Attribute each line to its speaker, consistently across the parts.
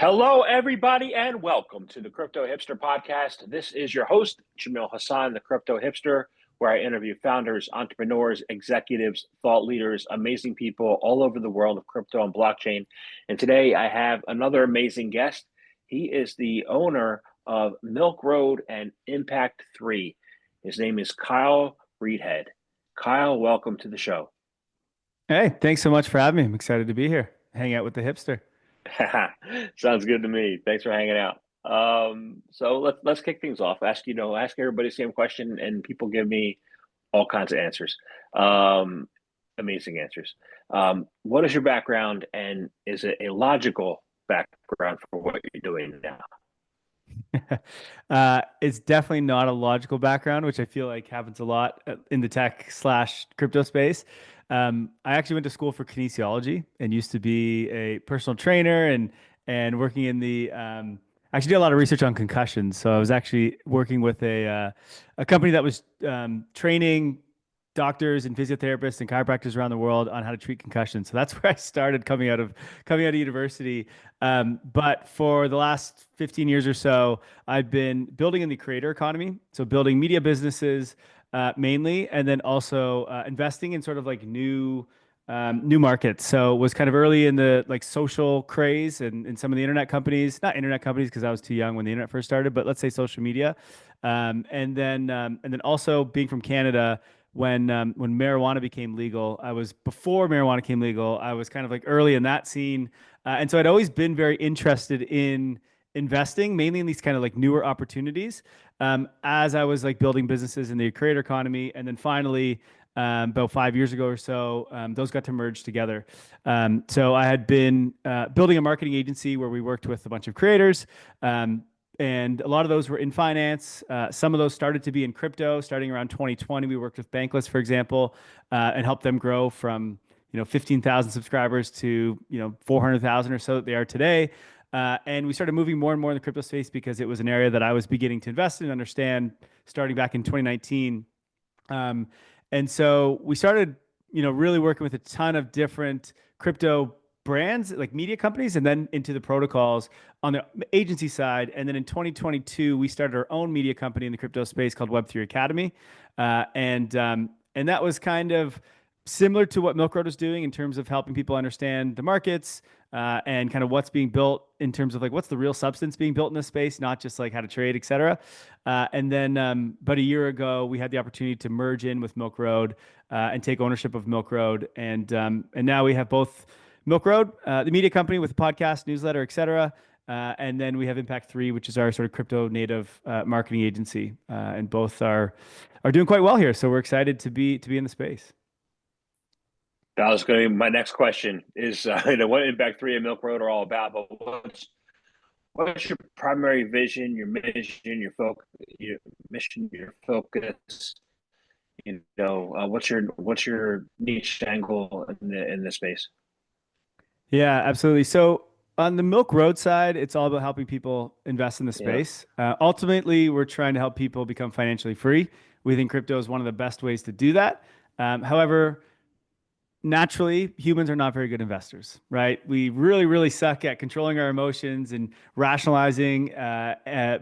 Speaker 1: Hello, everybody, and welcome to the Crypto Hipster Podcast. This is your host, Jamil Hassan, the Crypto Hipster, where I interview founders, entrepreneurs, executives, thought leaders, amazing people all over the world of crypto and blockchain. And today I have another amazing guest. He is the owner of Milk Road and Impact 3. His name is Kyle Reedhead. Kyle, welcome to the show.
Speaker 2: Hey, thanks so much for having me. I'm excited to be here. Hang out with the hipster.
Speaker 1: Sounds good to me. Thanks for hanging out. So let's kick things off. Ask everybody the same question, and people give me all kinds of answers. Um, Amazing answers. What is your background, and is it a logical background for what you're doing now?
Speaker 2: It's definitely not a logical background, which I feel like happens a lot in the tech slash crypto space. I actually went to school for kinesiology and used to be a personal trainer and working in the actually did a lot of research on concussions. So I was actually working with a company that was training doctors and physiotherapists and chiropractors around the world on how to treat concussions. So that's where I started coming out of university. But for the last 15 years or so, I've been building in the creator economy. So building media businesses mainly, and then also investing in sort of like new markets. So was kind of early in the like social craze and some of the internet companies, not internet companies because I was too young when the internet first started, but let's say social media. And then also being from Canada, when marijuana became legal. I was before marijuana became legal. I was kind of like early in that scene, and so I'd always been very interested in investing, mainly in these kind of like newer opportunities. As I was like building businesses in the creator economy, and then finally. About 5 years ago or so, those got to merge together. So I had been building a marketing agency where we worked with a bunch of creators. And a lot of those were in finance. Some of those started to be in crypto. Starting around 2020, we worked with Bankless, for example, and helped them grow from 15,000 subscribers to 400,000 or so that they are today. And we started moving more and more in the crypto space because it was an area that I was beginning to invest in and understand starting back in 2019. Um, and so we started, really working with a ton of different crypto brands, like media companies, and then into the protocols on the agency side. And then in 2022, we started our own media company in the crypto space called Web3 Academy. And that was kind of similar to what Milk Road was doing in terms of helping people understand the markets and kind of what's being built in terms of like what's the real substance being built in this space, not just like how to trade, et cetera. And then about a year ago, we had the opportunity to merge in with Milk Road and take ownership of Milk Road. And now we have both Milk Road, the media company with the podcast, newsletter, et cetera. And then we have Impact 3, which is our sort of crypto native marketing agency. And both are doing quite well here. So we're excited to be in the space.
Speaker 1: That was going to be my next question is, what Impact 3 and Milk Road are all about, but what's your primary vision, your mission, your focus? What's your niche angle in this space?
Speaker 2: Yeah, absolutely. So on the Milk Road side, it's all about helping people invest in the
Speaker 1: Yeah.
Speaker 2: space. Ultimately, we're trying to help people become financially free. We think crypto is one of the best ways to do that. However, naturally, humans are not very good investors, right? We really, really suck at controlling our emotions and rationalizing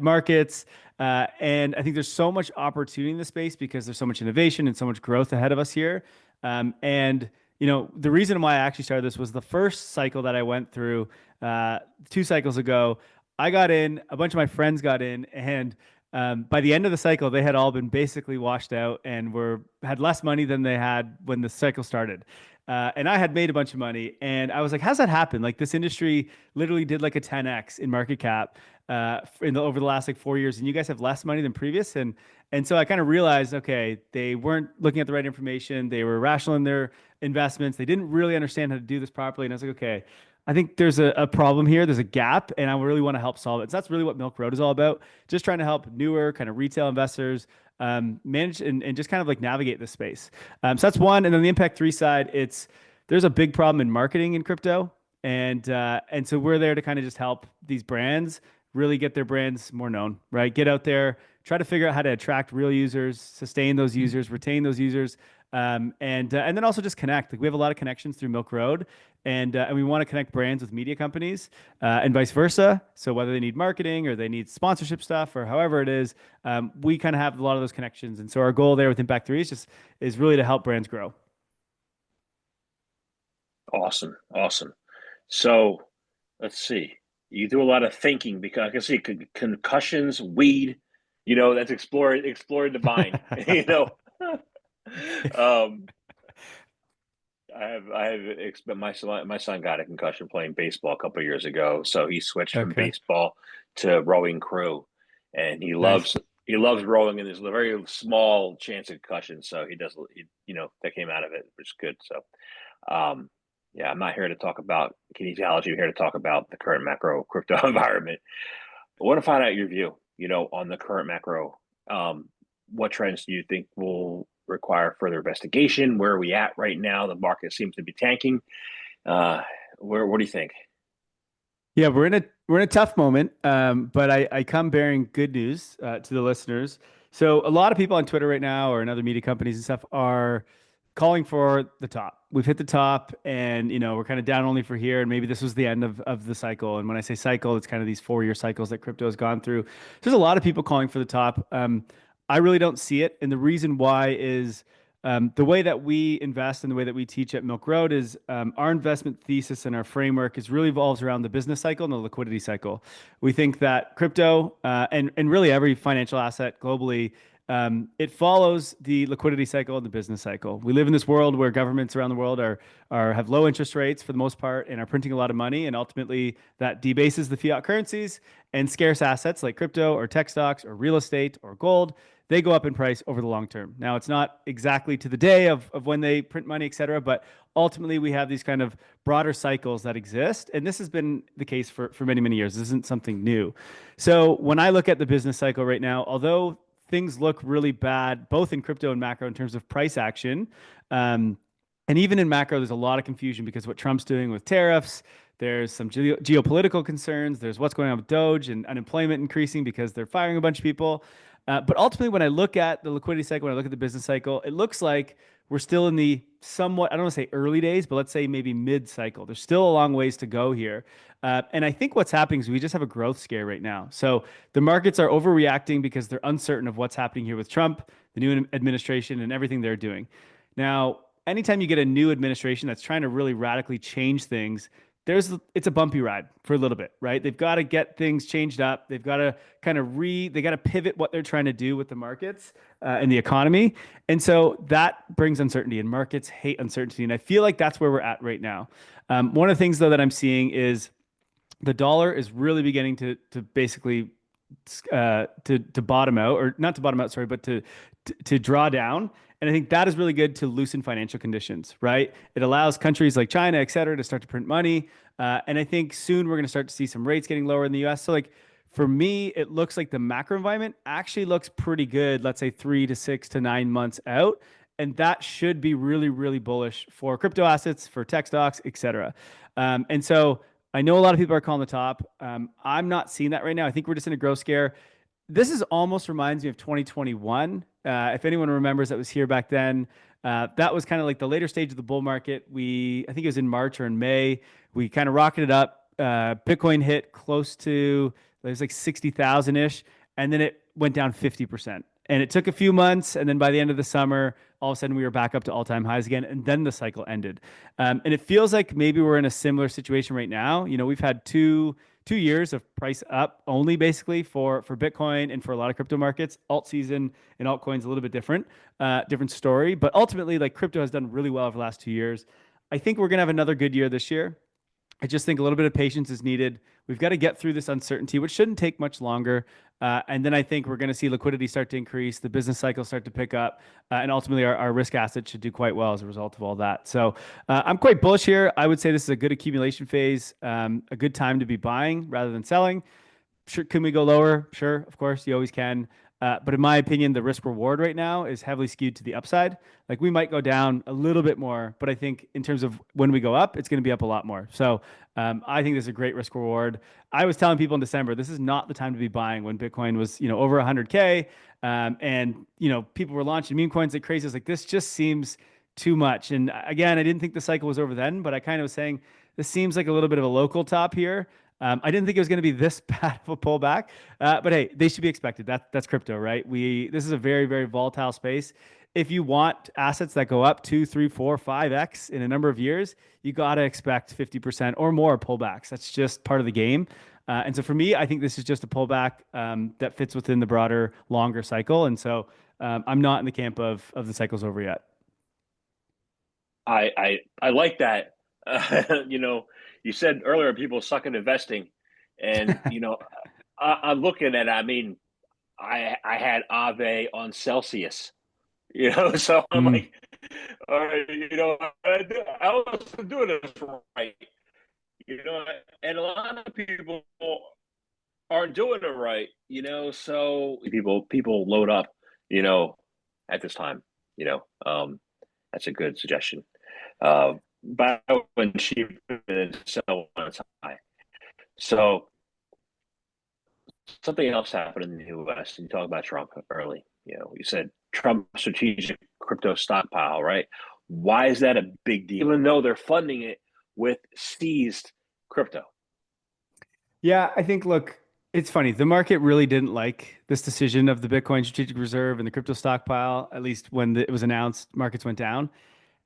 Speaker 2: markets. And I think there's so much opportunity in the space because there's so much innovation and so much growth ahead of us here. And the reason why I actually started this was the first cycle that I went through 2 cycles ago. I got in, a bunch of my friends got in, and by the end of the cycle, they had all been basically washed out and had less money than they had when the cycle started. And I had made a bunch of money, and I was like, "How's that happen? Like this industry literally did like a 10x in market cap over the last like 4 years, and you guys have less money than previous." And so I kind of realized, okay, they weren't looking at the right information. They were rational in their investments. They didn't really understand how to do this properly. And I was like, okay, I think there's a problem here. There's a gap, and I really want to help solve it. So that's really what Milk Road is all about. Just trying to help newer kind of retail investors manage and just kind of like navigate this space. So that's one. And then the Impact 3 side, there's a big problem in marketing in crypto. And so we're there to kind of just help these brands really get their brands more known, right? Get out there, try to figure out how to attract real users, sustain those users, retain those users, And then also just connect. Like we have a lot of connections through Milk Road, and we want to connect brands with media companies, and vice versa. So whether they need marketing or they need sponsorship stuff or however it is, we kind of have a lot of those connections. And so our goal there with Impact Three is really to help brands grow.
Speaker 1: Awesome, awesome. So let's see. You do a lot of thinking because I can see concussions, weed. That's exploring the mind. um, my son got a concussion playing baseball a couple of years ago, so he switched from
Speaker 2: Okay,
Speaker 1: baseball to rowing crew, and he
Speaker 2: nice.
Speaker 1: loves he loves rowing, and there's a very small chance of concussion, so that came out of it, which is good. So, um, yeah, I'm not here to talk about kinesiology. I'm here to talk about the current macro crypto environment. I want to find out your view, on the current macro. What trends do you think will require further investigation? Where are we at right now? The market seems to be tanking. Uh, what do you think?
Speaker 2: Yeah, we're in a tough moment, but I come bearing good news to the listeners. So a lot of people on Twitter right now or in other media companies and stuff are calling for the top. We've hit the top, and we're kind of down only for here, and maybe this was the end of the cycle. And when I say cycle, it's kind of these 4-year cycles that crypto has gone through. So there's a lot of people calling for the top. I really don't see it, and the reason why is the way that we invest and the way that we teach at Milk Road is our investment thesis and our framework is really evolves around the business cycle and the liquidity cycle. We think that crypto and really every financial asset globally, it follows the liquidity cycle and the business cycle. We live in this world where governments around the world are have low interest rates for the most part and are printing a lot of money, and ultimately that debases the fiat currencies, and scarce assets like crypto or tech stocks or real estate or gold, they go up in price over the long term. Now, it's not exactly to the day of when they print money, et cetera, but ultimately we have these kind of broader cycles that exist. And this has been the case for many, many years. This isn't something new. So when I look at the business cycle right now, although things look really bad, both in crypto and macro in terms of price action, um, and even in macro, there's a lot of confusion because what Trump's doing with tariffs, there's some geopolitical concerns. There's what's going on with Doge and unemployment increasing because they're firing a bunch of people. But ultimately, when I look at the liquidity cycle, when I look at the business cycle, it looks like we're still in the somewhat, I don't want to say early days, but let's say maybe mid cycle. There's still a long ways to go here. And I think what's happening is we just have a growth scare right now. So the markets are overreacting because they're uncertain of what's happening here with Trump, the new administration, and everything they're doing. Now, anytime you get a new administration that's trying to really radically change things, it's a bumpy ride for a little bit, right? They've got to get things changed up. They've got to they got to pivot what they're trying to do with the markets and the economy. And so that brings uncertainty, and markets hate uncertainty. And I feel like that's where we're at right now. One of the things though that I'm seeing is the dollar is really beginning to basically to bottom out, or not to bottom out, sorry, but to draw down. And I think that is really good to loosen financial conditions, right? It allows countries like China, et cetera, to start to print money. And I think soon we're going to start to see some rates getting lower in the US. So, like, for me, it looks like the macro environment actually looks pretty good, let's say 3 to 6 to 9 months out. And that should be really, really bullish for crypto assets, for tech stocks, et cetera. And so I know a lot of people are calling the top. I'm not seeing that right now. I think we're just in a growth scare. This is almost reminds me of 2021. If anyone remembers that was here back then, that was kind of like the later stage of the bull market. I think it was in March or in May. We kind of rocketed up. Bitcoin hit close to, it was like 60,000 ish. And then it went down 50%. And it took a few months. And then by the end of the summer, all of a sudden we were back up to all time highs again. And then the cycle ended. And it feels like maybe we're in a similar situation right now. We've had two years of price up only basically for Bitcoin and for a lot of crypto markets. Alt season and altcoins a little bit different story. But ultimately, like, crypto has done really well over the last 2 years. I think we're gonna have another good year this year. I just think a little bit of patience is needed. We've got to get through this uncertainty, which shouldn't take much longer. And then I think we're going to see liquidity start to increase, the business cycle start to pick up, and ultimately our risk assets should do quite well as a result of all that. So I'm quite bullish here. I would say this is a good accumulation phase, a good time to be buying rather than selling. Sure, can we go lower? Sure, of course, you always can. But in my opinion, the risk reward right now is heavily skewed to the upside. Like we might go down a little bit more, but I think in terms of when we go up, it's going to be up a lot more. So I think this is a great risk reward. I was telling people in December, this is not the time to be buying when Bitcoin was, over 100K. And, people were launching meme coins like crazy. I was like, this just seems too much. And again, I didn't think the cycle was over then, but I kind of was saying this seems like a little bit of a local top here. I didn't think it was going to be this bad of a pullback, but hey, they should be expected. That's crypto, right? This is a very, very volatile space. If you want assets that go up 2, 3, 4, 5x in a number of years, you got to expect 50% or more pullbacks. That's just part of the game. And so for me, I think this is just a pullback that fits within the broader, longer cycle. And so I'm not in the camp of the cycle's over yet.
Speaker 1: I like that. You said earlier people suck at investing, and I'm looking at. I mean, I had Ave on Celsius. So I'm
Speaker 2: Mm.
Speaker 1: like, all right, I wasn't doing this right. You know, and a lot of people aren't doing it right. So people load up. You know, at this time. You know, that's a good suggestion. Buy when cheap and sell when it's high. So something else happened in the U.S. You talk about Trump early. You said Trump strategic crypto stockpile, right? Why is that a big deal? Even though they're funding it with seized crypto.
Speaker 2: Yeah, I think, look, it's funny. The market really didn't like this decision of the Bitcoin strategic reserve and the crypto stockpile, at least when it was announced, markets went down.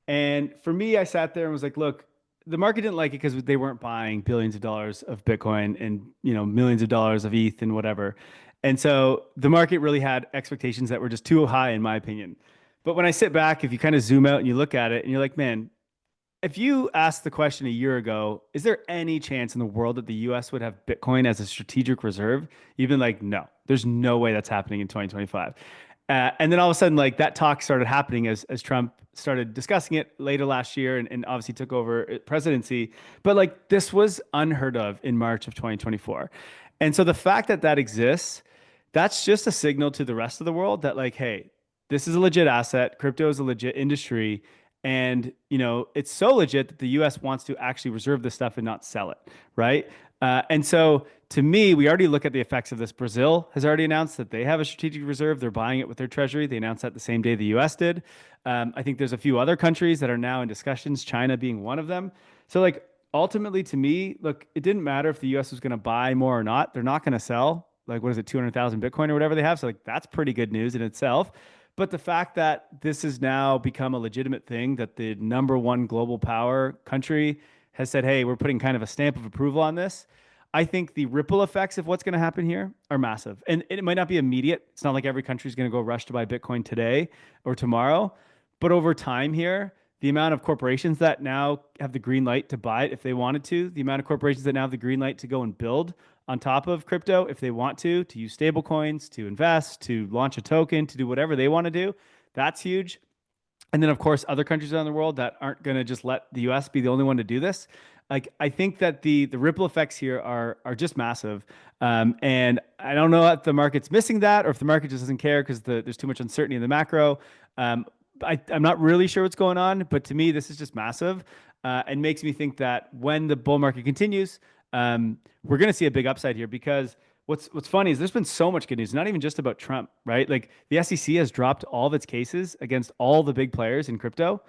Speaker 2: And for me, I sat there and was like, look, the market didn't like it because they weren't buying billions of dollars of Bitcoin and, millions of dollars of ETH and whatever. And so the market really had expectations that were just too high, in my opinion. But when I sit back, if you kind of zoom out and you look at it and you're like, man, if you asked the question a year ago, is there any chance in the world that the US would have Bitcoin as a strategic reserve? You've been like, no, there's no way that's happening in 2025. And then all of a sudden, like that talk started happening as Trump started discussing it later last year and obviously took over presidency. But like this was unheard of in March of 2024. And so the fact that that exists, that's just a signal to the rest of the world that like, hey, this is a legit asset. Crypto is a legit industry. And, it's so legit that the US wants to actually reserve this stuff and not sell it. Right. And so to me, we already look at the effects of this. Brazil has already announced that they have a strategic reserve. They're buying it with their treasury. They announced that the same day the US did. I think there's a few other countries that are now in discussions, China being one of them. So, like, ultimately, to me, look, it didn't matter if the US was going to buy more or not. They're not going to sell, like, what is it, 200,000 Bitcoin or whatever they have. So, like, that's pretty good news in itself. But the fact that this has now become a legitimate thing, that the number one global power country has said, hey, we're putting kind of a stamp of approval on this. I think the ripple effects of what's going to happen here are massive. And it might not be immediate. It's not like every country is going to go rush to buy Bitcoin today or tomorrow. But over time here, the amount of corporations that now have the green light to buy it if they wanted to, the amount of corporations that now have the green light to go and build on top of crypto if they want to use stable coins, to invest, to launch a token, to do whatever they want to do, that's huge. And then, of course, other countries around the world that aren't going to just let the US be the only one to do this. Like, I think that the ripple effects here are just massive. And I don't know if the market's missing that or if the market just doesn't care because there's too much uncertainty in the macro. I'm not really sure what's going on, but to me, this is just massive and makes me think that when the bull market continues, we're going to see a big upside here because what's funny is there's been so much good news, not even just about Trump, right? Like the SEC has dropped all of its cases against all the big players in crypto,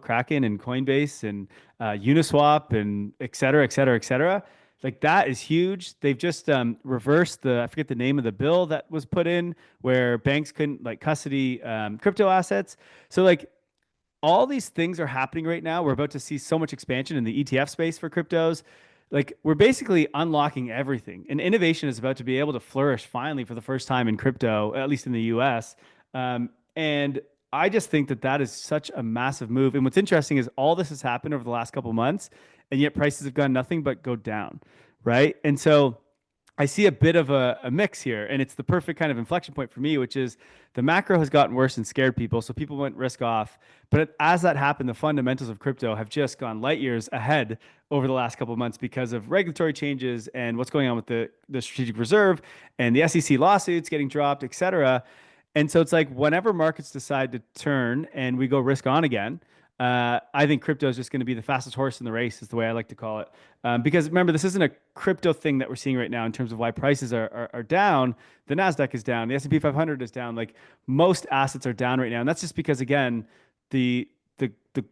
Speaker 2: Kraken and Coinbase and Uniswap and et cetera, et cetera, et cetera. Like that is huge. They've just reversed I forget the name of the bill that was put in where banks couldn't like custody crypto assets. So like all these things are happening right now. We're about to see so much expansion in the ETF space for cryptos. Like we're basically unlocking everything, and innovation is about to be able to flourish finally for the first time in crypto, at least in the US. And I just think that that is such a massive move. And what's interesting is all this has happened over the last couple of months, and yet prices have gone nothing but go down, right? And so I see a bit of a mix here, and it's the perfect kind of inflection point for me, which is the macro has gotten worse and scared people, so people went risk off. But as that happened, the fundamentals of crypto have just gone light years ahead over the last couple of months because of regulatory changes and what's going on with the strategic reserve and the SEC lawsuits getting dropped, et cetera. And so it's like whenever markets decide to turn and we go risk on again, I think crypto is just going to be the fastest horse in the race, is the way I like to call it. Because remember, this isn't a crypto thing that we're seeing right now in terms of why prices are down. The Nasdaq is down, the S&P 500 is down. Like most assets are down right now, and that's just because again, the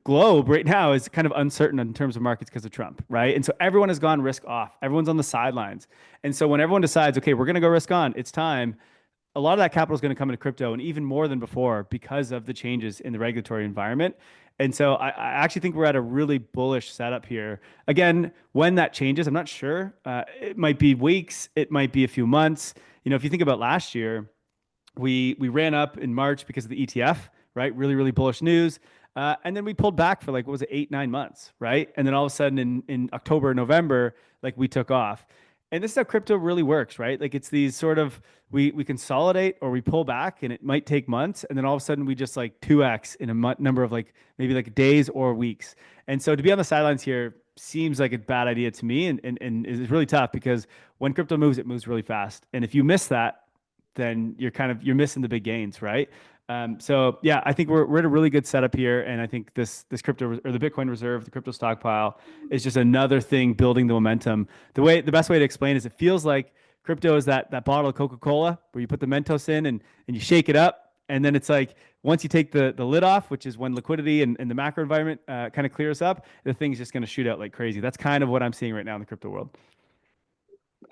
Speaker 2: globe right now is kind of uncertain in terms of markets because of Trump, right? And so everyone has gone risk off. Everyone's on the sidelines, and so when everyone decides, okay, we're going to go risk on, it's time. A lot of that capital is going to come into crypto and even more than before because of the changes in the regulatory environment. And so I actually think we're at a really bullish setup here. Again, when that changes, I'm not sure. It might be weeks, it might be a few months. You know, if you think about last year, we ran up in March because of the ETF, right? Really, really bullish news. And then we pulled back for like, what was it, 8, 9 months, right? And then all of a sudden in October, November, like we took off. And this is how crypto really works, right? Like it's these sort of we consolidate or we pull back and it might take months. And then all of a sudden we just like 2x in a number of like maybe like days or weeks. And so to be on the sidelines here seems like a bad idea to me and is really tough because when crypto moves, it moves really fast. And if you miss that, then you're missing the big gains, right? So yeah, I think we're at a really good setup here, and I think this crypto or the Bitcoin reserve, the crypto stockpile, is just another thing building the momentum. The best way to explain is it feels like crypto is that bottle of Coca-Cola where you put the Mentos in and you shake it up, and then it's like once you take the lid off, which is when liquidity and the macro environment kind of clears up, the thing's just going to shoot out like crazy. That's kind of what I'm seeing right now in the crypto world.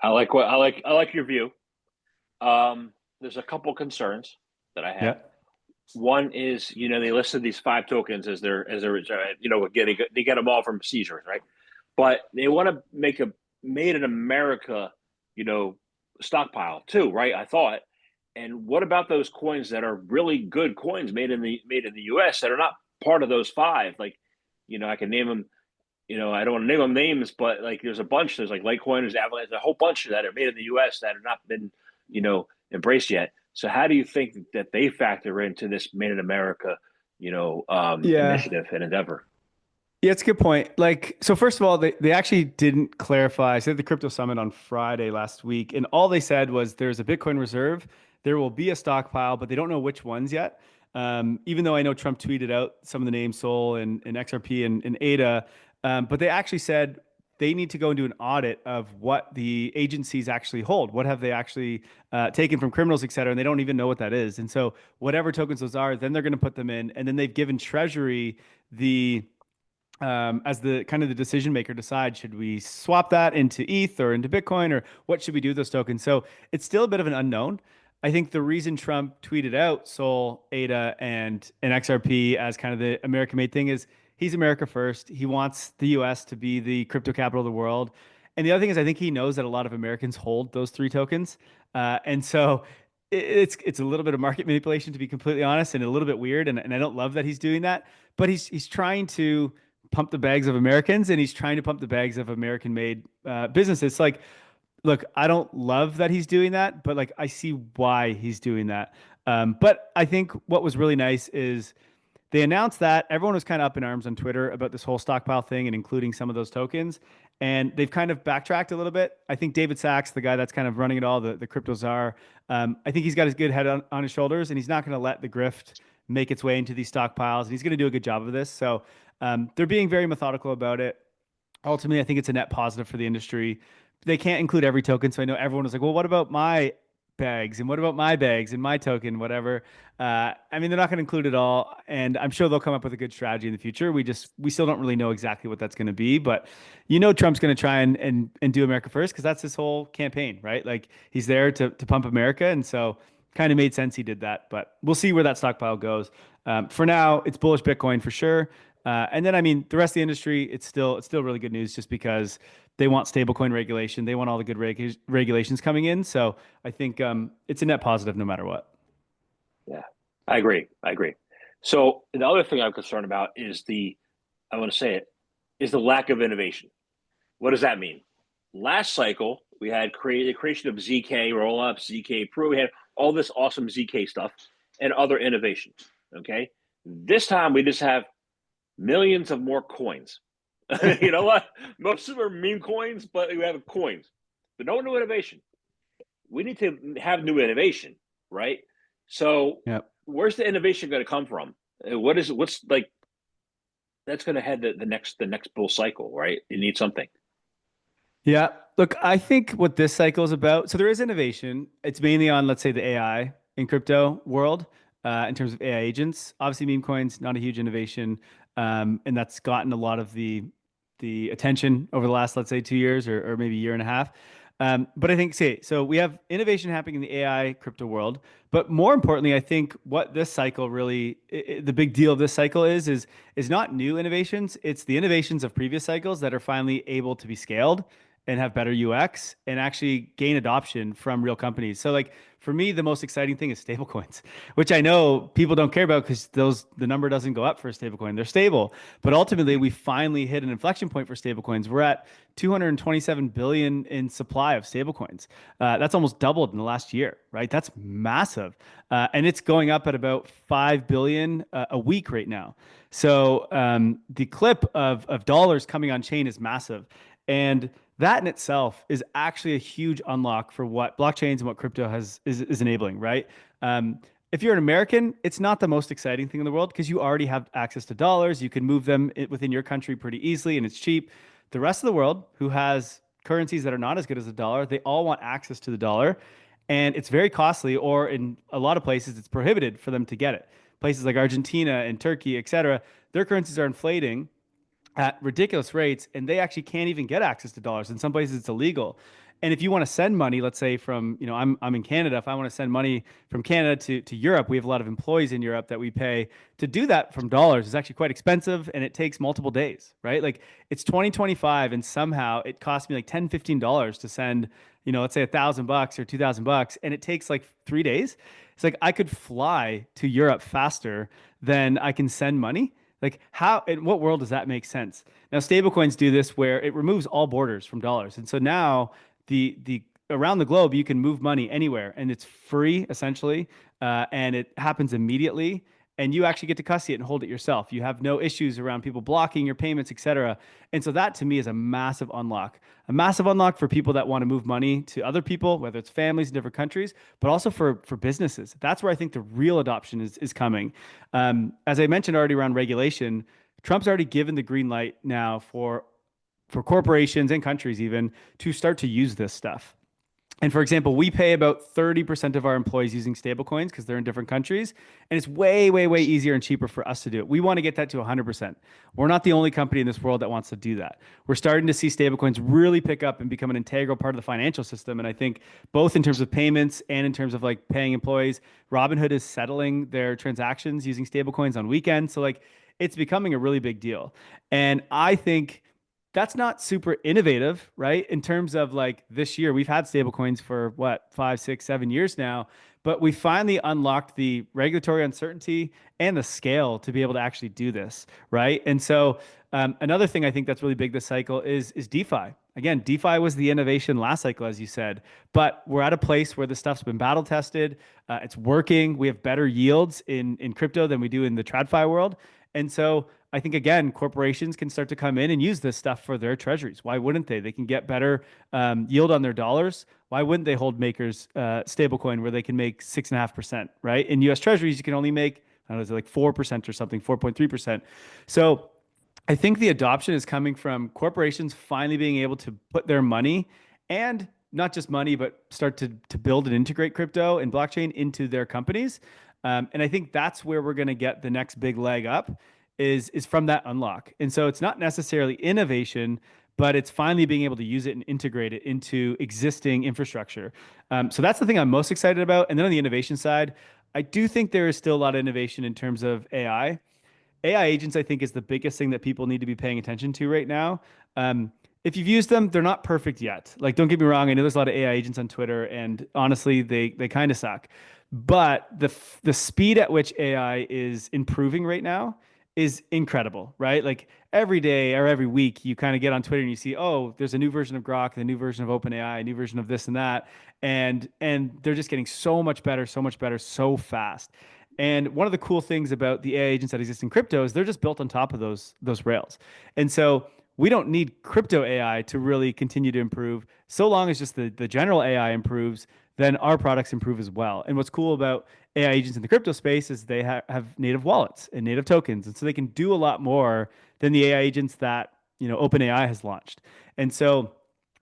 Speaker 1: I like your view. There's a couple concerns that I
Speaker 2: Yeah.
Speaker 1: have. One is, they listed these five tokens as their getting they get them all from Caesars, right? But they want to make a made in America, you know, stockpile too, right? I thought. And what about those coins that are really good coins made in the U.S. that are not part of those five? Like, I can name them. I don't want to name them names, but like there's a bunch. There's like Litecoin, there's Avalanche, a whole bunch that are made in the U.S. that have not been, embraced yet. So how do you think that they factor into this Made in America,
Speaker 2: Yeah.
Speaker 1: initiative and endeavor?
Speaker 2: Yeah, it's a good point. Like, so first of all, they actually didn't clarify. I said at the crypto summit on Friday last week, and all they said was there's a Bitcoin reserve, there will be a stockpile, but they don't know which ones yet. Even though I know Trump tweeted out some of the names Sol and XRP and ADA, but they actually said they need to go and do an audit of what the agencies actually hold. What have they actually taken from criminals, et cetera, and they don't even know what that is. And so whatever tokens those are, then they're going to put them in, and then they've given Treasury the as the kind of the decision maker decide, should we swap that into ETH or into Bitcoin, or what should we do with those tokens? So it's still a bit of an unknown. I think the reason Trump tweeted out Sol, ADA, and XRP as kind of the American made thing is he's America first. He wants the US to be the crypto capital of the world. And the other thing is I think he knows that a lot of Americans hold those three tokens. And so it's a little bit of market manipulation, to be completely honest, and a little bit weird. And I don't love that he's doing that, but he's trying to pump the bags of Americans, and he's trying to pump the bags of American made businesses. Like, look, I don't love that he's doing that, but like I see why he's doing that. But I think what was really nice is they announced that everyone was kind of up in arms on Twitter about this whole stockpile thing and including some of those tokens. And they've kind of backtracked a little bit. I think David Sachs, the guy that's kind of running it all, the crypto czar, I think he's got his good head on his shoulders, and he's not going to let the grift make its way into these stockpiles. And he's going to do a good job of this. So they're being very methodical about it. Ultimately, I think it's a net positive for the industry. They can't include every token, so I know everyone was like, "Well, what about my bags? And what about my bags and my token, whatever?" I mean, they're not going to include it all, and I'm sure they'll come up with a good strategy in the future. We still don't really know exactly what that's going to be, but Trump's going to try and do America first because that's his whole campaign, right? Like he's there to pump America, and so kind of made sense he did that. But we'll see where that stockpile goes. For now, it's bullish Bitcoin for sure. And then, I mean, the rest of the industry, it's still really good news just because they want stablecoin regulation. They want all the good regulations coming in. So I think it's a net positive no matter what.
Speaker 1: Yeah, I agree. I agree. So the other thing I'm concerned about I want to say it, is the lack of innovation. What does that mean? Last cycle, We had the creation of ZK rollup, ZK Pro. We had all this awesome ZK stuff and other innovations. Okay. This time we just have millions of more coins. You know what? Most of them are meme coins, but we have coins, but no new innovation. We need to have new innovation, right? So,
Speaker 2: Yep.
Speaker 1: where's the innovation going to come from? What's like that's going to head the next bull cycle, right? You need something.
Speaker 2: Yeah. Look, I think what this cycle is about, so there is innovation. It's mainly on, let's say, the AI in crypto world, in terms of AI agents. Obviously, meme coins, not a huge innovation. And that's gotten a lot of the attention over the last, let's say, 2 years or maybe a year and a half. But I think, say, so we have innovation happening in the AI crypto world. But more importantly, I think what this cycle really, the big deal of this cycle is not new innovations. It's the innovations of previous cycles that are finally able to be scaled and have better UX and actually gain adoption from real companies. So like for me, the most exciting thing is stablecoins, which I know people don't care about because the number doesn't go up for a stablecoin. They're stable, but ultimately we finally hit an inflection point for stablecoins. We're at 227 billion in supply of stablecoins. That's almost doubled in the last year, right? That's massive, and it's going up at about 5 billion a week right now. So the clip of dollars coming on chain is massive, and that in itself is actually a huge unlock for what blockchains and what crypto is enabling, right? If you're an American, it's not the most exciting thing in the world because you already have access to dollars. You can move them within your country pretty easily and it's cheap. The rest of the world who has currencies that are not as good as the dollar, they all want access to the dollar. And it's very costly, or in a lot of places, it's prohibited for them to get it. Places like Argentina and Turkey, et cetera, their currencies are inflating at ridiculous rates, and they actually can't even get access to dollars. In some places, it's illegal. And if you want to send money, let's say from, I'm in Canada. If I want to send money from Canada to Europe, we have a lot of employees in Europe that we pay to do that from dollars. It's actually quite expensive and it takes multiple days, right? Like it's 2025 and somehow it costs me like $10, $15 to send, let's say $1,000 or $2,000 and it takes like 3 days. It's like I could fly to Europe faster than I can send money. Like how, in what world does that make sense? Now, stablecoins do this where it removes all borders from dollars. And so now the around the globe, you can move money anywhere and it's free essentially. And it happens immediately and you actually get to custody it and hold it yourself. You have no issues around people blocking your payments, et cetera. And so that to me is a massive unlock for people that want to move money to other people, whether it's families in different countries, but also for businesses. That's where I think the real adoption is coming. As I mentioned already around regulation, Trump's already given the green light now for corporations and countries even to start to use this stuff. And for example, we pay about 30% of our employees using stablecoins because they're in different countries. And it's way, way, way easier and cheaper for us to do it. We want to get that to 100%. We're not the only company in this world that wants to do that. We're starting to see stablecoins really pick up and become an integral part of the financial system. And I think both in terms of payments and in terms of like paying employees, Robinhood is settling their transactions using stablecoins on weekends. So like it's becoming a really big deal. And I think that's not super innovative, right? In terms of like this year, we've had stablecoins for what, 5, 6, 7 years now, but we finally unlocked the regulatory uncertainty and the scale to be able to actually do this, right? And so another thing I think that's really big this cycle is DeFi. Again, DeFi was the innovation last cycle, as you said, but we're at a place where the stuff's been battle tested. It's working. We have better yields in crypto than we do in the TradFi world. And so I think, again, corporations can start to come in and use this stuff for their treasuries. Why wouldn't they? They can get better yield on their dollars. Why wouldn't they hold Maker's stablecoin where they can make 6.5%, right? In US treasuries, you can only make, I don't know, is it like 4% or something, 4.3%. So I think the adoption is coming from corporations finally being able to put their money and not just money, but start to build and integrate crypto and blockchain into their companies. And I think that's where we're going to get the next big leg up is from that unlock. And so it's not necessarily innovation, but it's finally being able to use it and integrate it into existing infrastructure. So that's the thing I'm most excited about. And then on the innovation side, I do think there is still a lot of innovation in terms of AI. AI agents, I think, is the biggest thing that people need to be paying attention to right now. If you've used them, they're not perfect yet. Like, don't get me wrong. I know there's a lot of AI agents on Twitter, and honestly, they kind of suck. But the speed at which AI is improving right now is incredible, right? Like every day or every week, you kind of get on Twitter and you see, oh, there's a new version of Grok, a new version of OpenAI, a new version of this and that, and they're just getting so much better, so much better, so fast. And one of the cool things about the AI agents that exist in crypto is they're just built on top of those rails. And so we don't need crypto AI to really continue to improve. So long as just the general AI improves, then our products improve as well. And what's cool about AI agents in the crypto space is they have native wallets and native tokens, and so they can do a lot more than the AI agents that OpenAI has launched. And so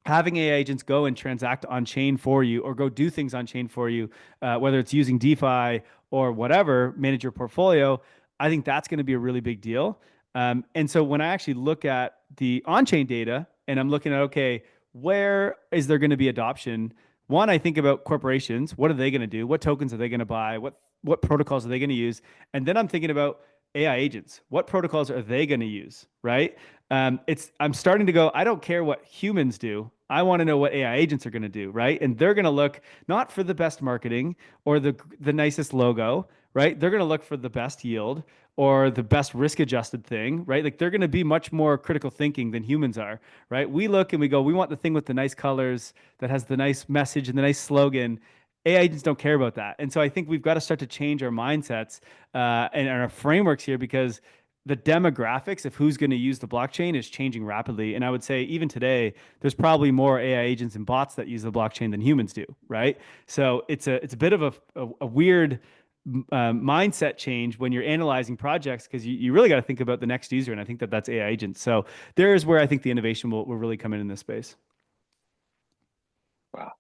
Speaker 2: having AI agents go and transact on chain for you or go do things on chain for you, whether it's using DeFi or whatever, manage your portfolio, I think that's going to be a really big deal. And so when I actually look at the on-chain data and I'm looking at, okay, where is there going to be adoption? One, I think about corporations. What are they going to do? What tokens are they going to buy? What protocols are they going to use? And then I'm thinking about AI agents. What protocols are they going to use? Right? I'm starting to go. I don't care what humans do. I want to know what AI agents are going to do. Right? And they're going to look not for the best marketing or the nicest logo. Right? They're going to look for the best yield or the best risk adjusted thing, right? Like they're going to be much more critical thinking than humans are, right? We look and we go, we want the thing with the nice colors that has the nice message and the nice slogan. AI agents don't care about that. And so I think we've got to start to change our mindsets and our frameworks here because the demographics of who's going to use the blockchain is changing rapidly. And I would say even today, there's probably more AI agents and bots that use the blockchain than humans do, right? So it's a bit of a weird mindset change when you're analyzing projects because you really got to think about the next user. And I think that's AI agents. So there's where I think the innovation will really come in this space.
Speaker 1: Wow.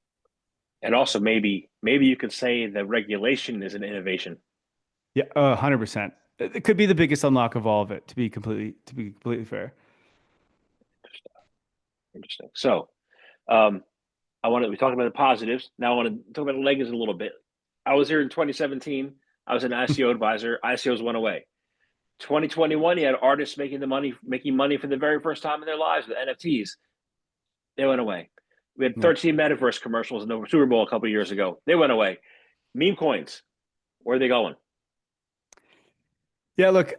Speaker 1: And also maybe you could say that regulation is an innovation.
Speaker 2: Yeah, 100%. It could be the biggest unlock of all of it, to be completely fair.
Speaker 1: Interesting. So, we talked about the positives. Now I want to talk about the negatives a little bit. I was here in 2017. I was an ICO advisor. ICOs went away. 2021, you had artists making money for the very first time in their lives with NFTs. They went away. We had
Speaker 2: Yeah.
Speaker 1: 13 metaverse commercials in the Super Bowl a couple of years ago. They went away. Meme coins, where are they going?
Speaker 2: Yeah, look,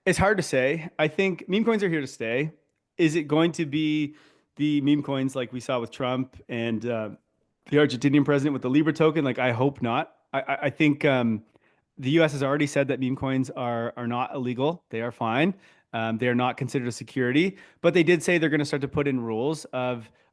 Speaker 2: it's hard to say. I think meme coins are here to stay. Is it going to be the meme coins like we saw with Trump and the Argentinian president with the Libra token? Like, I hope not. I think the U.S. has already said that meme coins are not illegal. They are fine. They are not considered a security, but they did say they're going to start to put in rules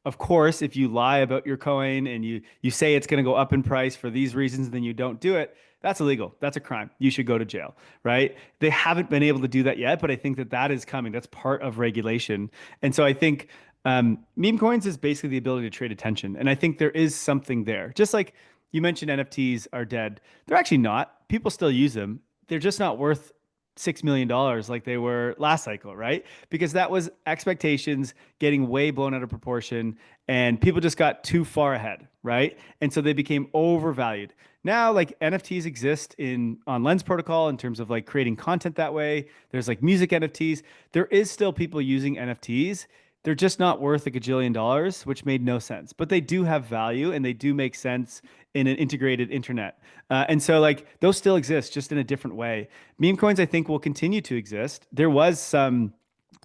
Speaker 2: of course, if you lie about your coin and you say it's going to go up in price for these reasons, then you don't do it. That's illegal. That's a crime. You should go to jail, right? They haven't been able to do that yet, but I think that is coming. That's part of regulation. And so I think meme coins is basically the ability to trade attention. And I think there is something there. Just like you mentioned, NFTs are dead. They're actually not. People still use them. They're just not worth $6 million like they were last cycle, right? Because that was expectations getting way blown out of proportion and people just got too far ahead, right? And so they became overvalued. Now, like NFTs exist in on Lens Protocol in terms of like creating content that way. There's like music NFTs. There is still people using NFTs. They're just not worth a gajillion dollars, which made no sense. But they do have value and they do make sense in an integrated internet. And so, like, those still exist, just in a different way. Meme coins, I think, will continue to exist. There was some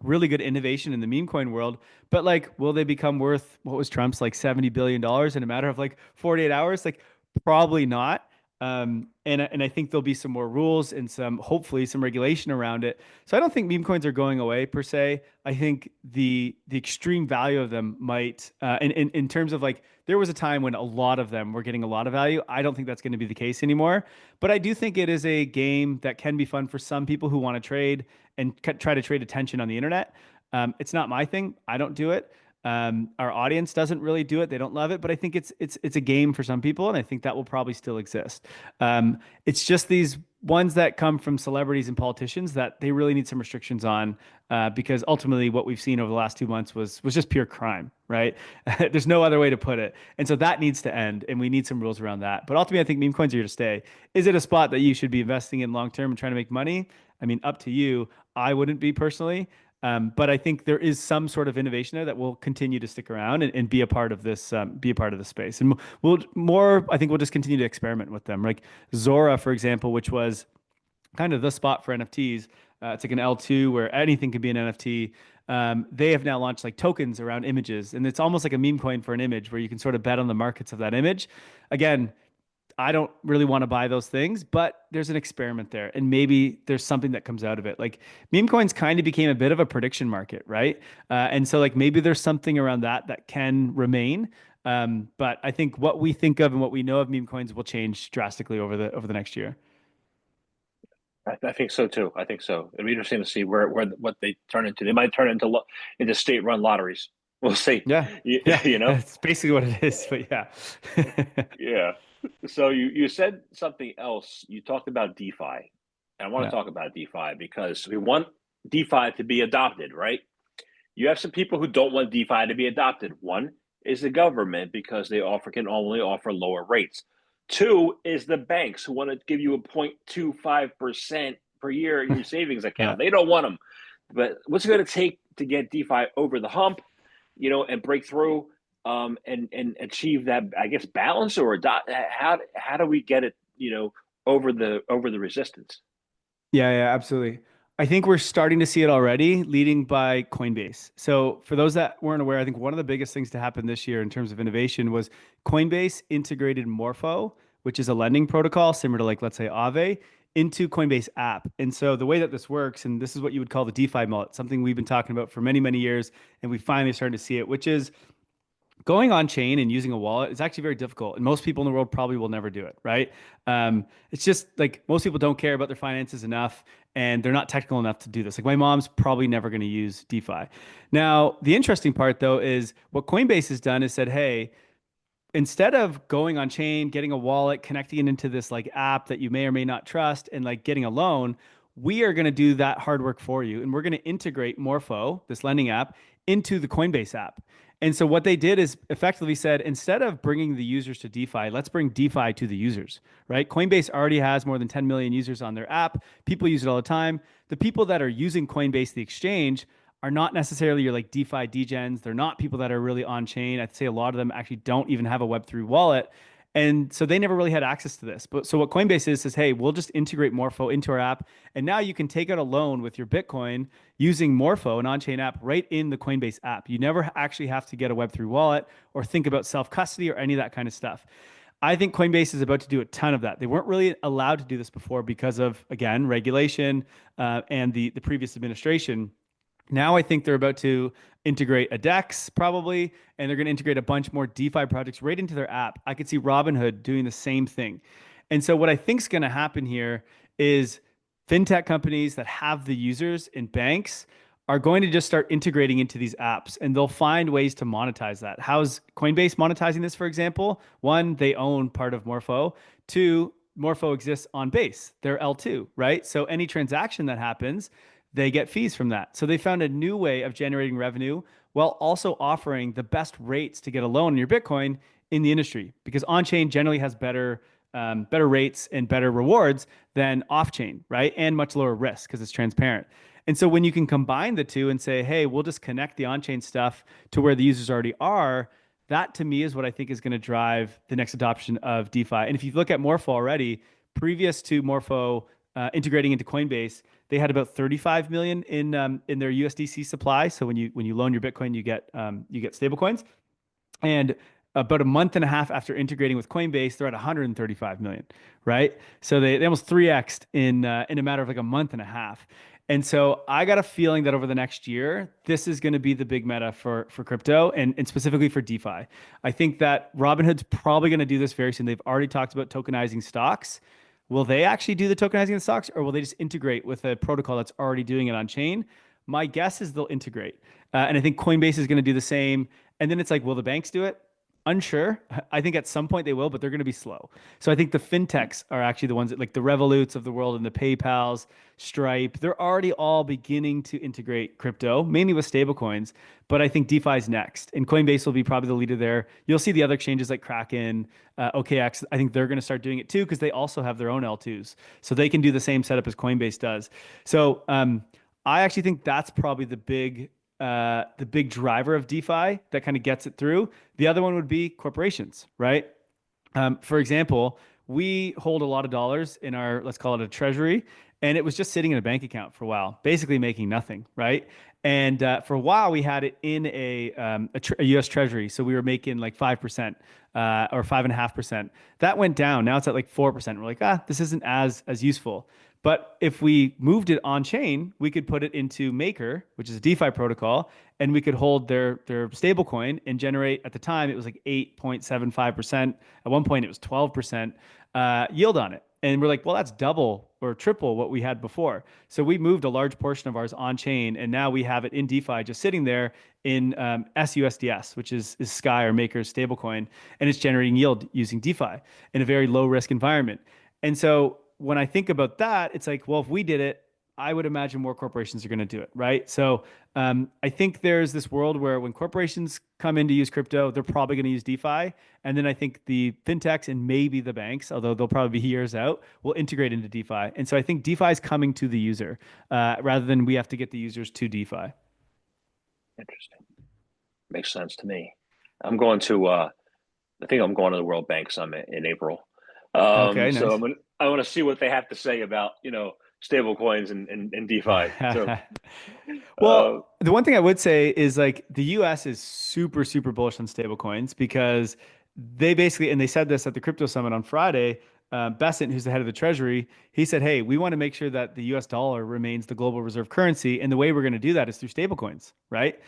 Speaker 2: really good innovation in the meme coin world, but like, will they become worth what was Trump's like $70 billion in a matter of like 48 hours? Like, probably not. And I think there'll be some more rules and hopefully some regulation around it. So I don't think meme coins are going away per se. I think the extreme value of them might, in terms of like, there was a time when a lot of them were getting a lot of value. I don't think that's going to be the case anymore. But I do think it is a game that can be fun for some people who want to trade and try to trade attention on the internet. It's not my thing. I don't do it. Our audience doesn't really do it; they don't love it. But I think it's a game for some people, and I think that will probably still exist. It's just these ones that come from celebrities and politicians that they really need some restrictions on, because ultimately what we've seen over the last 2 months was just pure crime, right? There's no other way to put it, and so that needs to end, and we need some rules around that. But ultimately, I think meme coins are here to stay. Is it a spot that you should be investing in long term and trying to make money? I mean, up to you. I wouldn't be personally. But I think there is some sort of innovation there that will continue to stick around and be a part of this, be a part of the space. And I think we'll just continue to experiment with them. Like Zora, for example, which was kind of the spot for NFTs. It's like an L2 where anything can be an NFT. They have now launched like tokens around images, and it's almost like a meme coin for an image where you can sort of bet on the markets of that image. Again, I don't really want to buy those things, but there's an experiment there, and maybe there's something that comes out of it. Like meme coins kind of became a bit of a prediction market, right? And so like maybe there's something around that that can remain. But I think what we think of and what we know of meme coins will change drastically over the next year.
Speaker 1: I think so too. I think so. It'll be interesting to see where what they turn into. They might turn into state-run lotteries. We'll see.
Speaker 2: Yeah,
Speaker 1: You,
Speaker 2: yeah,
Speaker 1: you know?
Speaker 2: that's basically what it is. But yeah,
Speaker 1: Yeah. So you said something else. You talked about DeFi. And I want
Speaker 2: yeah,
Speaker 1: to talk about DeFi because we want DeFi to be adopted, right? You have some people who don't want DeFi to be adopted. One is the government because they can only offer lower rates. Two is the banks who want to give you a 0.25% per year in your savings
Speaker 2: yeah.
Speaker 1: account. They don't want them. But what's it going to take to get DeFi over the hump, and break through, and achieve that, I guess, balance, or how do we get it, over the resistance?
Speaker 2: Yeah, yeah, absolutely. I think we're starting to see it already, leading by Coinbase. So, for those that weren't aware, I think one of the biggest things to happen this year in terms of innovation was Coinbase integrated Morpho, which is a lending protocol similar to, like, let's say Aave, into Coinbase app. And so the way that this works, and this is what you would call the DeFi mullet, something we've been talking about for many, many years, and we finally started to see it, which is going on chain and using a wallet is actually very difficult, and most people in the world probably will never do it, right? It's just like most people don't care about their finances enough, and they're not technical enough to do this. Like my mom's probably never going to use DeFi. Now, the interesting part though is what Coinbase has done is said, hey, instead of going on chain, getting a wallet, connecting it into this like app that you may or may not trust, and like getting a loan, we are going to do that hard work for you. And we're going to integrate Morpho, this lending app, into the Coinbase app. And so what they did is effectively said, instead of bringing the users to DeFi, let's bring DeFi to the users, right? Coinbase already has more than 10 million users on their app. People use it all the time. The people that are using Coinbase, the exchange, are not necessarily your like DeFi degens. They're not people that are really on chain. I'd say a lot of them actually don't even have a Web3 wallet. And so they never really had access to this. But so what Coinbase is says, hey, we'll just integrate Morpho into our app. And now you can take out a loan with your Bitcoin using Morpho, an on-chain app, right in the Coinbase app. You never actually have to get a Web3 wallet or think about self-custody or any of that kind of stuff. I think Coinbase is about to do a ton of that. They weren't really allowed to do this before because of, again, regulation and the previous administration. Now I think they're about to integrate a DEX probably, and they're going to integrate a bunch more DeFi projects right into their app. I could see Robinhood doing the same thing. And so what I think is going to happen here is fintech companies that have the users and banks are going to just start integrating into these apps, and they'll find ways to monetize that. How's Coinbase monetizing this, for example? One, they own part of Morpho. Two, Morpho exists on Base. They're L2, right? So any transaction that happens, they get fees from that. So they found a new way of generating revenue while also offering the best rates to get a loan in your Bitcoin in the industry, because on-chain generally has better rates and better rewards than off-chain, right? And much lower risk because it's transparent. And so when you can combine the two and say, hey, we'll just connect the on-chain stuff to where the users already are, that to me is what I think is going to drive the next adoption of DeFi. And if you look at Morpho already, previous to Morpho integrating into Coinbase, they had about 35 million in their USDC supply. So when you loan your Bitcoin, you get stable coins. And about a month and a half after integrating with Coinbase, they're at 135 million, right? So they almost 3x'd in a matter of like a month and a half. And so I got a feeling that over the next year, this is going to be the big meta for crypto and specifically for DeFi. I think that Robinhood's probably going to do this very soon. They've already talked about tokenizing stocks. Will they actually do the tokenizing of stocks, or will they just integrate with a protocol that's already doing it on chain? My guess is they'll integrate. And I think Coinbase is going to do the same. And then it's like, will the banks do it? Unsure. I think at some point they will, but they're going to be slow. So I think the fintechs are actually the ones that, like the Revoluts of the world and the PayPals, Stripe, they're already all beginning to integrate crypto, mainly with stablecoins. But I think DeFi is next, and Coinbase will be probably the leader there. You'll see the other exchanges like Kraken, OKX. I think they're going to start doing it too because they also have their own L2s, so they can do the same setup as Coinbase does. So I actually think that's probably the big driver of DeFi that kind of gets it through. The other one would be corporations, right? For example, we hold a lot of dollars in our, let's call it a treasury, and it was just sitting in a bank account for a while, basically making nothing, right? And for a while, we had it in a U.S. Treasury, so we were making like 5% or 5.5%. That went down. Now it's at like 4%. We're like, this isn't as useful. But if we moved it on chain, we could put it into Maker, which is a DeFi protocol, and we could hold their stable coin and generate. At the time, it was like 8.75%. At one point, it was 12% yield on it. And we're like, well, that's double or triple what we had before. So we moved a large portion of ours on chain, and now we have it in DeFi just sitting there in SUSDS, which is Sky or Maker's stablecoin, and it's generating yield using DeFi in a very low risk environment. And so when I think about that, it's like, well, if we did it, I would imagine more corporations are going to do it, right? So I think there's this world where when corporations come in to use crypto, they're probably going to use DeFi. And then I think the fintechs and maybe the banks, although they'll probably be years out, will integrate into DeFi. And so I think DeFi is coming to the user rather than we have to get the users to DeFi.
Speaker 1: Interesting. Makes sense to me. I'm going to I think I'm going to the World Bank Summit in April.
Speaker 2: Okay,
Speaker 1: So
Speaker 2: nice.
Speaker 1: I want to see what they have to say about, stable coins and DeFi. So uh,
Speaker 2: Well, the one thing I would say is like the US is super, super bullish on stablecoins because they basically, and they said this at the crypto summit on Friday. Bessent, who's the head of the treasury, he said, hey, we want to make sure that the US dollar remains the global reserve currency. And the way we're going to do that is through stablecoins, right?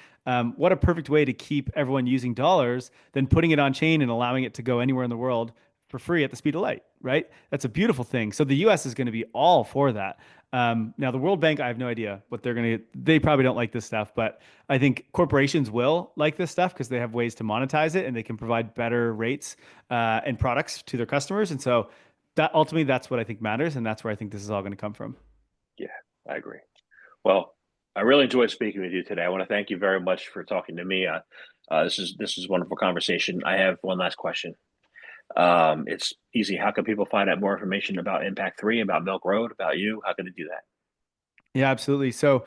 Speaker 2: What a perfect way to keep everyone using dollars than putting it on chain and allowing it to go anywhere in the world for free at the speed of light, right? That's a beautiful thing. So the US is going to be all for that. Now, the World Bank, I have no idea what they're going to, they probably don't like this stuff, but I think corporations will like this stuff because they have ways to monetize it and they can provide better rates and products to their customers. And so that ultimately, that's what I think matters. And that's where I think this is all going to come from.
Speaker 1: yeah, I agree. Well, I really enjoyed speaking with you today. I want to thank you very much for talking to me. This is a wonderful conversation. I have one last question. It's easy. How can people find out more information about Impact 3, about Milk Road, about you? How can they do that?
Speaker 2: Yeah, absolutely. So,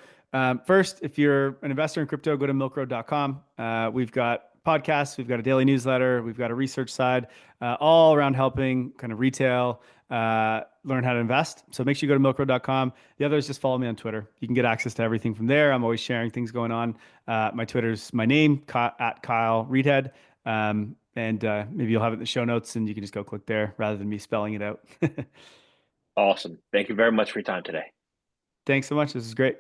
Speaker 2: first, if you're an investor in crypto, go to milkroad.com. We've got podcasts, we've got a daily newsletter, we've got a research side, all around helping kind of retail learn how to invest. So make sure you go to milkroad.com. The other is just follow me on Twitter. You can get access to everything from there. I'm always sharing things going on. My Twitter's my name, at Kyle Reedhead. And maybe you'll have it in the show notes and you can just go click there rather than me spelling it out.
Speaker 1: Awesome. Thank you very much for your time today.
Speaker 2: Thanks so much. This is great.